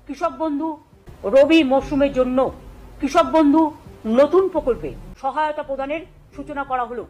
কৃষক বন্ধু রবি মৌসুমের জন্য কৃষক বন্ধু নতুন প্রকল্পে সহায়তা প্রদানের সূচনা করা হলো।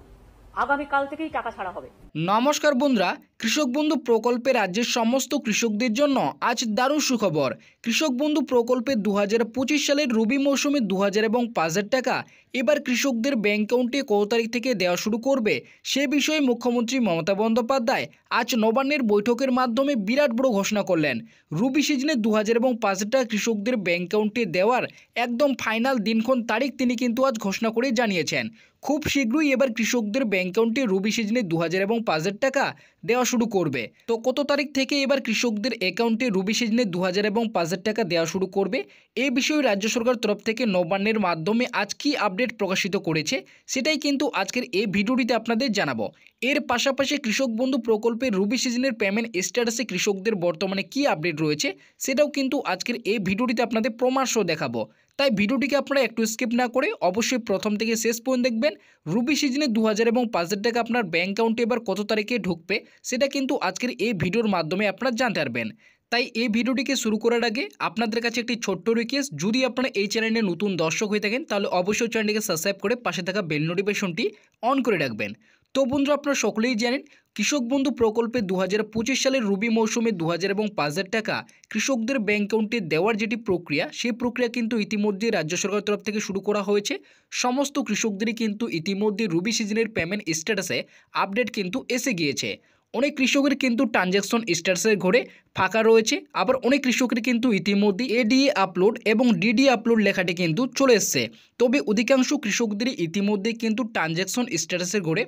আগামীকাল থেকেই টাকা ছাড়া হবে। নমস্কার বন্ধুরা, কৃষক বন্ধু প্রকল্পে রাজ্যের সমস্ত কৃষকদের জন্য আজ দারুণ সুখবর। কৃষক বন্ধু প্রকল্পে 2025 সালের রবি মৌসুমে 2000 এবং 5000 টাকা এবার কৃষকদের ব্যাংক অ্যাকাউন্টে কত তারিখ থেকে দেওয়া শুরু করবে সে বিষয়ে মুখ্যমন্ত্রী মমতা বন্দ্যোপাধ্যায় আজ নবান্নের বৈঠকের মাধ্যমে বিরাট বড় ঘোষণা করলেন। রবি সিজনে 2000 এবং 5000 টাকা কৃষকদের ব্যাংক অ্যাকাউন্টে দেওয়ার একদম ফাইনাল দিনক্ষণ তারিখ তিনি কিন্তু আজ ঘোষণা করে জানিয়েছেন। খুব শীঘ্রই এবার কৃষকদের ব্যাংক অ্যাকাউন্টে রবি সিজনে 2000 এবং 5000 টাকা দেওয়া শুরু করবে। তো কত তারিখ থেকে এবার কৃষকদের অ্যাকাউন্টে রবি সিজনে 2000 এবং 5000 টাকা দেওয়া শুরু করবে এই বিষয়ে রাজ্য সরকার তরফ থেকে নবান্নের মাধ্যমে আজ কি আপডেট প্রকাশিত করেছে সেটাই কিন্তু আজকের এই ভিডিওটিতে আপনাদের জানাবো। এর পাশাপাশি কৃষক বন্ধু প্রকল্পের রবি সিজনের পেমেন্ট স্ট্যাটাসে কৃষকদের বর্তমানে কি আপডেট রয়েছে সেটাও কিন্তু আজকের এই ভিডিওটিতে আপনাদের প্রমাণ সহ দেখাবো। তাই ভিডিওটিকে আপনারা একটু স্কিপ না করে অবশ্যই প্রথম থেকে শেষ পর্যন্ত দেখবেন। রবি সিজনে 2000 এবং 5000 টাকা আপনার ব্যাংক অ্যাকাউন্টে এবার কত তারিখে ঢুকবে সেটা কিন্তু আজকের এই ভিডিওর মাধ্যমে আপনারা জানতে পারবেন। তাই এই ভিডিওটিকে শুরু করার আগে আপনাদের কাছে একটি ছোট্ট রিকোয়েস্ট, যদি আপনারা এই চ্যানেলে নতুন দর্শক হয়ে থাকেন তাহলে অবশ্যই চ্যানেলটিকে সাবস্ক্রাইব করে পাশে থাকা বেল নোটিফিকেশনটি অন করে রাখবেন। তো বন্ধুরা, আপনারা সকলেই জানেন কৃষক বন্ধু প্রকল্পে 2025 সালের রবি মৌসুমে 2000 এবং 5000 টাকা কৃষকদের ব্যাংক অ্যাকাউন্টে দেওয়ার যেটি প্রক্রিয়া সেই প্রক্রিয়া কিন্তু ইতিমধ্যে রাজ্য সরকারের তরফ থেকে শুরু করা হয়েছে। সমস্ত কৃষকদেরই কিন্তু ইতিমধ্যে রবি সিজনের পেমেন্ট স্ট্যাটাসে আপডেট কিন্তু এসে গিয়েছে। অনেক কৃষকের কিন্তু ট্রানজ্যাকশন স্ট্যাটাসের ঘরে ফাঁকা রয়েছে, আবার অনেক কৃষকের কিন্তু ইতিমধ্যে এডিএ আপলোড এবং ডিডি আপলোড লেখাটি কিন্তু চলে এসছে। তবে অধিকাংশ কৃষকদেরই ইতিমধ্যে কিন্তু ট্রানজ্যাকশন স্ট্যাটাসের ঘরে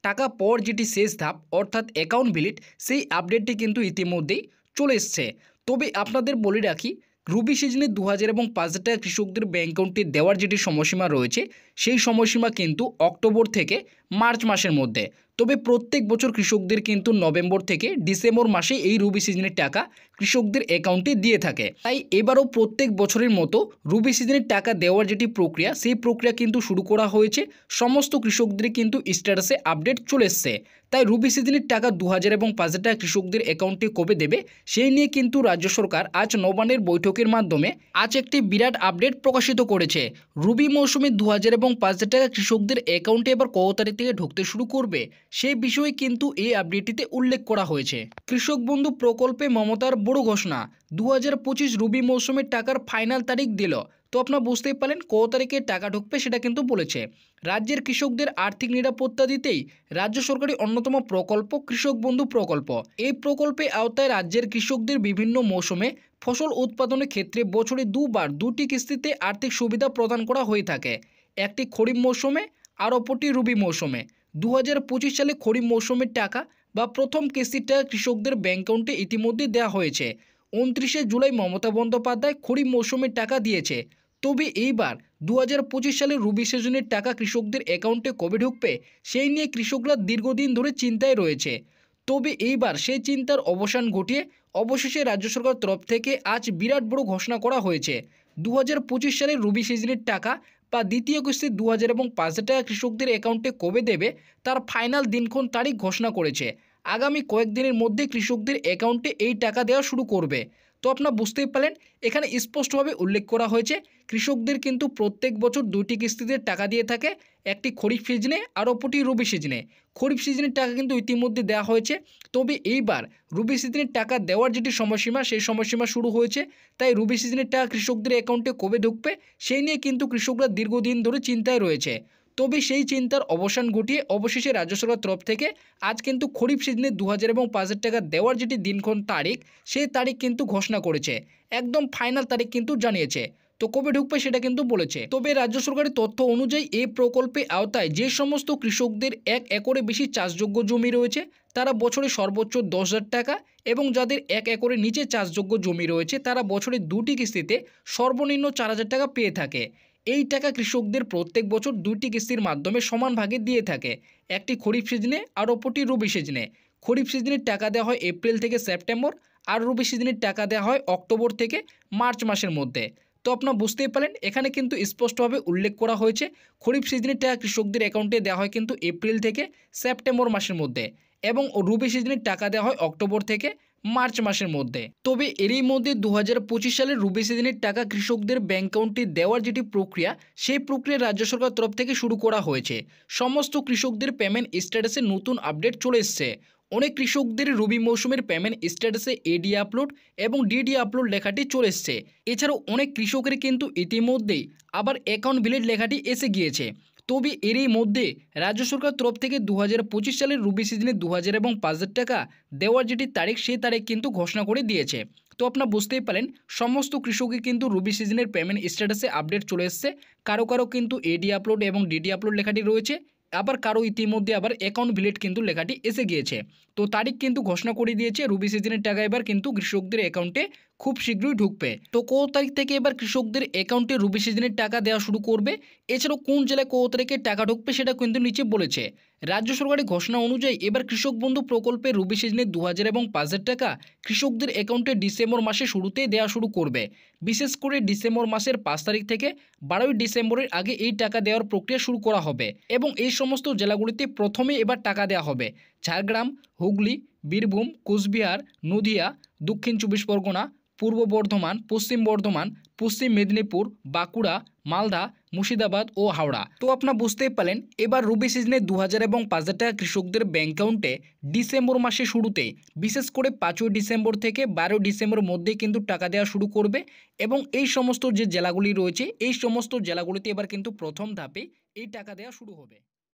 টাকা পর যেটি শেষ ধাপ অর্থাৎ অ্যাকাউন্ট ভিলিট সেই আপডেটটি কিন্তু ইতিমধ্যেই চলে এসছে। তবে আপনাদের বলে রাখি, রবি সিজনে 2000 এবং 5000 টাকা কৃষকদের ব্যাংক অ্যাকাউন্টে দেওয়ার যেটি সময়সীমা রয়েছে সেই সময়সীমা কিন্তু অক্টোবর থেকে মার্চ মাসের মধ্যে। তবে প্রত্যেক বছর কৃষকদের কিন্তু নভেম্বর থেকে ডিসেম্বর মাসে এই রবি সিজনের টাকা কৃষকদের অ্যাকাউন্টে দিয়ে থাকে। তাই এবারও প্রত্যেক বছরের মতো রবি সিজনের টাকা দেওয়ার যেটি প্রক্রিয়া সেই প্রক্রিয়া কিন্তু শুরু করা হয়েছে। সমস্ত কৃষকদের কিন্তু স্ট্যাটাসে আপডেট চলে এসছে। তাই রবি সিজনের টাকা 2000 এবং 5000 টাকা কৃষকদের অ্যাকাউন্টে কবে দেবে সেই নিয়ে কিন্তু রাজ্য সরকার আজ নবান্নের বৈঠকের মাধ্যমে আজ একটি বিরাট আপডেট প্রকাশিত করেছে। রবি মৌসুমে 2000 এবং 5000 টাকা কৃষকদের অ্যাকাউন্টে এবার কত তারিখ থেকে ঢুকতে শুরু করবে সেই বিষয়ে কিন্তু এই আপডেটটিতে উল্লেখ করা হয়েছে। কৃষক বন্ধু প্রকল্পে মমতার বড় ঘোষণা, 2025 রবি মৌসুমের টাকার ফাইনাল তারিখ দিল। তো আপনারা বুঝতেই পারলেন কত তারিখে টাকা ঢুকবে সেটা কিন্তু বলেছে। রাজ্যের কৃষকদের আর্থিক নিরাপত্তা দিতেই রাজ্য সরকারের অন্যতম প্রকল্প কৃষক বন্ধু প্রকল্প। এই প্রকল্পে আওতায় রাজ্যের কৃষকদের বিভিন্ন মৌসুমে ফসল উৎপাদনের ক্ষেত্রে বছরে দুবার দুটি কিস্তিতে আর্থিক সুবিধা প্রদান করা হয়ে থাকে। একটি খরিফ মৌসুমে আর অপরটি রবি মৌসুমে। 2025 সালে খরিফ মৌসুমের টাকা বা প্রথম কিস্তির টাকা কৃষকদের ব্যাংক অ্যাকাউন্টে ইতিমধ্যে দেওয়া হয়েছে। 29শে জুলাই মমতা বন্দ্যোপাধ্যায় খরিফ মৌসুমের টাকা দিয়েছে। তবে এইবার 2025 সালের রবি সিজনের টাকা কৃষকদের অ্যাকাউন্টে কবে ঢুকবে সেই নিয়ে কৃষকরা দীর্ঘদিন ধরে চিন্তায় রয়েছে। তবে এইবার সেই চিন্তার অবসান ঘটিয়ে অবশেষে রাজ্য সরকার তরফ থেকে আজ বিরাট বড় ঘোষণা করা হয়েছে। 2025 সালের রবি সিজনের টাকা বা দ্বিতীয় কিস্তি 2000 এবং 5000 টাকা কৃষকদের অ্যাকাউন্টে কবে দেবে তার ফাইনাল দিনক্ষণ তারিখ ঘোষণা করেছে। আগামী কয়েকদিনের মধ্যে কৃষকদের অ্যাকাউন্টে এই টাকা দেওয়া শুরু করবে। তো আপনারা বুঝতেই পারলেন এখানে স্পষ্টভাবে উল্লেখ করা হয়েছে কৃষকদের কিন্তু প্রত্যেক বছর দুটি কিস্তিতে টাকা দিয়ে থাকে, একটি খরিফ সিজনে আর অপরটি রবি সিজনে। খরিফ সিজনের টাকা কিন্তু ইতিমধ্যে দেওয়া হয়েছে। তবে এইবার রবি সিজনের টাকা দেওয়ার যেটি সময়সীমা সেই সময়সীমা শুরু হয়েছে। তাই রবি সিজনের টাকা কৃষকদের অ্যাকাউন্টে কবে ঢুকবে সেই নিয়ে কিন্তু কৃষকরা দীর্ঘদিন ধরে চিন্তায় রয়েছে। তবে সেই চিন্তার অবসান ঘটিয়ে অবশেষে রাজ্য সরকার তরফ থেকে আজ কিন্তু খরিফ সিজনে 2000 এবং 5000 টাকা দেওয়ার যেটি দিনক্ষণ তারিখ সেই তারিখ কিন্তু ঘোষণা করেছে। একদম ফাইনাল তারিখ কিন্তু জানিয়েছে। তো কবে ঢুকবে সেটা কিন্তু বলেছে। তবে রাজ্য সরকারের তথ্য অনুযায়ী এই প্রকল্পে আওতায় যে সমস্ত কৃষকদের 1 একরে বেশি চাষযোগ্য জমি রয়েছে তারা বছরে সর্বোচ্চ 10,000 টাকা এবং যাদের 1 একরের নিচে চাষযোগ্য জমি রয়েছে তারা বছরে দুটি কিস্তিতে সর্বনিম্ন 4000 টাকা পেয়ে থাকে। এই টাকা কৃষকদের প্রত্যেক বছর দুটি কিস্তির মাধ্যমে সমান ভাগে দিয়ে থাকে, একটি খরিফ সিজনে আর অপরটি রবি সিজনে। খরিফ সিজনের টাকা দেওয়া হয় এপ্রিল থেকে সেপ্টেম্বর আর রবি সিজনের টাকা দেওয়া হয় অক্টোবর থেকে মার্চ মাসের মধ্যে। তো আপনারা বুঝতেই পারেন এখানে কিন্তু স্পষ্টভাবে উল্লেখ করা হয়েছে খরিফ সিজনের টাকা কৃষকদের অ্যাকাউন্টে দেওয়া হয় কিন্তু এপ্রিল থেকে সেপ্টেম্বর মাসের মধ্যে এবং রবি সিজনের টাকা দেওয়া হয় অক্টোবর থেকে মার্চ মাসের মধ্যে। তবে এরই মধ্যে 2025 সালের রবি সিজনের টাকা কৃষকদের ব্যাংক অ্যাকাউন্টে দেওয়ার যেটি প্রক্রিয়া, সেই প্রক্রিয়া রাজ্য সরকার তরফ থেকে শুরু করা হয়েছে। সমস্ত কৃষকদের পেমেন্ট স্ট্যাটাসে নতুন আপডেট চলে এসছে। অনেক কৃষকদের রবি মৌসুমের পেমেন্ট স্ট্যাটাসে এডি আপলোড এবং ডিডি আপলোড লেখাটি চলে এসছে। এছাড়াও অনেক কৃষকের কিন্তু ইতিমধ্যেই আবার অ্যাকাউন্ট ভ্যালিড লেখাটি এসে গিয়েছে। তবে এরই মধ্যে রাজ্য সরকার তরফ থেকে 2025 সালের রবি সিজনে 2000 এবং 5000 টাকা দেওয়ার যেটি তারিখ, সেই তারিখ কিন্তু ঘোষণা করে দিয়েছে। তো আপনারা বুঝতেই পারেন সমস্ত কৃষকের কিন্তু রবি সিজনের পেমেন্ট স্ট্যাটাসে আপডেট চলে এসছে। কারো কারো কিন্তু এডি আপলোড এবং ডিডি আপলোড লেখাটি রয়েছে, আবার কারো ইতিমধ্যে আবার অ্যাকাউন্ট ভ্যালিড কিন্তু লেখাটি এসে গিয়েছে। তো তারিখ কিন্তু ঘোষণা করে দিয়েছে, রবি সিজনের টাকা এবার কিন্তু কৃষকদের অ্যাকাউন্টে খুব শীঘ্রই ঢুকবে। তো কত তারিখ থেকে এবার কৃষকদের অ্যাকাউন্টে রবি সিজনের টাকা দেওয়া শুরু করবে, এছাড়াও কোন জেলায় কত তারিখে টাকা ঢুকবে সেটা কিন্তু নিচে বলেছে। রাজ্য সরকারের ঘোষণা অনুযায়ী এবার কৃষক বন্ধু প্রকল্পে রবি সিজনে 2000 এবং 5000 টাকা কৃষকদের অ্যাকাউন্টে ডিসেম্বর মাসে শুরুতেই দেওয়া শুরু করবে। বিশেষ করে ডিসেম্বর মাসের 5 তারিখ থেকে 12ই ডিসেম্বরের আগে এই টাকা দেওয়ার প্রক্রিয়া শুরু করা হবে এবং এই সমস্ত জেলাগুলিতে প্রথমে এবার টাকা দেওয়া হবে। ঝাড়গ্রাম, হুগলি, বীরভূম, কোচবিহার, নদিয়া, দক্ষিণ 24 পরগনা, পূর্ব বর্ধমান, পশ্চিম বর্ধমান, পশ্চিম মেদিনীপুর, বাঁকুড়া, মালদা, মুর্শিদাবাদ ও হাওড়া। তো আপনারা বুঝতেই পারলেন এবার রবি সিজনে 2000 এবং 5000 টাকা কৃষকদের ব্যাংক অ্যাকাউন্টে ডিসেম্বর মাসে শুরুতে, বিশেষ করে 5ই ডিসেম্বর থেকে 12 ডিসেম্বরের মধ্যে কিন্তু টাকা দেওয়া শুরু করবে এবং এই সমস্ত যে জেলাগুলি রয়েছে এই সমস্ত জেলাগুলিতে এবার কিন্তু প্রথম ধাপে এই টাকা দেওয়া শুরু হবে।